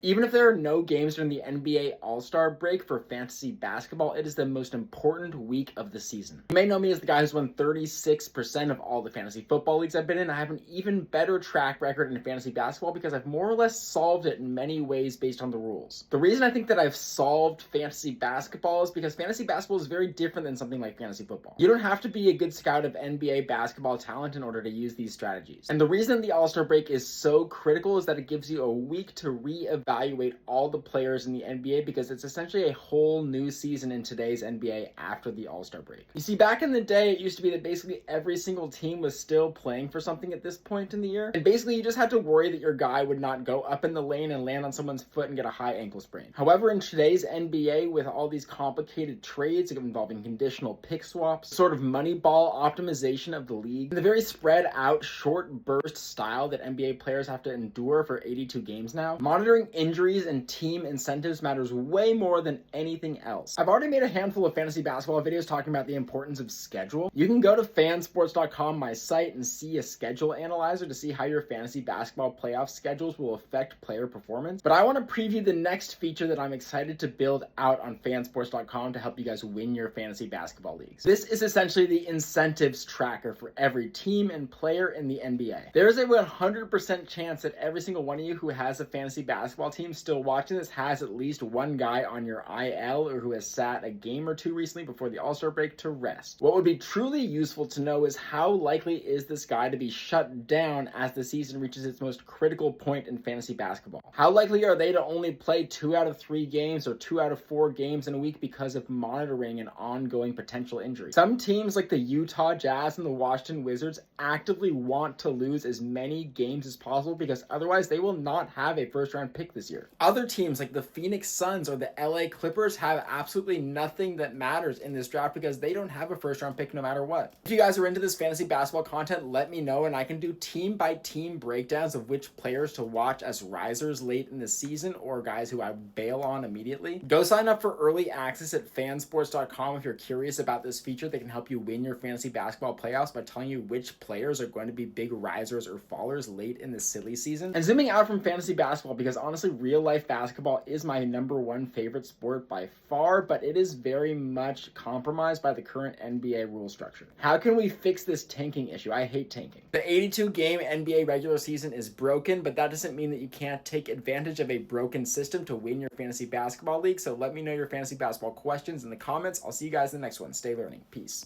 Even if there are no games during the NBA All-Star break for fantasy basketball, it is the most important week of the season. You may know me as the guy who's won 36% of all the fantasy football leagues I've been in. I have an even better track record in fantasy basketball because I've more or less solved it in many ways based on the rules. The reason I think that I've solved fantasy basketball is because fantasy basketball is very different than something like fantasy football. You don't have to be a good scout of NBA basketball talent in order to use these strategies. And the reason the All-Star break is so critical is that it gives you a week to reevaluate all the players in the NBA because it's essentially a whole new season in today's NBA after the All-Star break. You see, back in the day, it used to be that basically every single team was still playing for something at this point in the year. And basically you just had to worry that your guy would not go up in the lane and land on someone's foot and get a high ankle sprain. However, in today's NBA, with all these complicated trades involving conditional pick swaps, sort of money ball optimization of the league, and the very spread out short burst style that NBA players have to endure for 82 games now, monitoring injuries and team incentives matters way more than anything else. I've already made a handful of fantasy basketball videos talking about the importance of schedule. You can go to fansports.com, my site, and see a schedule analyzer to see how your fantasy basketball playoff schedules will affect player performance. But I want to preview the next feature that I'm excited to build out on fansports.com to help you guys win your fantasy basketball leagues. This is essentially the incentives tracker for every team and player in the NBA. There is a 100% chance that every single one of you who has a fantasy basketball team still watching this has at least one guy on your IL or who has sat a game or two recently before the All-Star break to rest. What would be truly useful to know is how likely is this guy to be shut down as the season reaches its most critical point in fantasy basketball? How likely are they to only play 2 out of 3 games or 2 out of 4 games in a week because of monitoring and ongoing potential injuries? Some teams like the Utah Jazz and the Washington Wizards actively want to lose as many games as possible because otherwise they will not have a first-round pick this year. Other teams like the Phoenix Suns or the LA Clippers have absolutely nothing that matters in this draft because they don't have a first-round pick no matter what. If you guys are into this fantasy basketball content, let me know and I can do team-by-team breakdowns of which players to watch as risers late in the season or guys who I bail on immediately. Go sign up for early access at fansports.com if you're curious about this feature that can help you win your fantasy basketball playoffs by telling you which players are going to be big risers or fallers late in the silly season. And zooming out from fantasy basketball, because honestly, real life basketball is my #1 favorite sport by far, but it is very much compromised by the current NBA rule structure. How can we fix this tanking issue? I hate tanking. The 82 game NBA regular season is broken, but that doesn't mean that you can't take advantage of a broken system to win your fantasy basketball league. So let me know your fantasy basketball questions in the comments. I'll see you guys in the next one. Stay learning. Peace.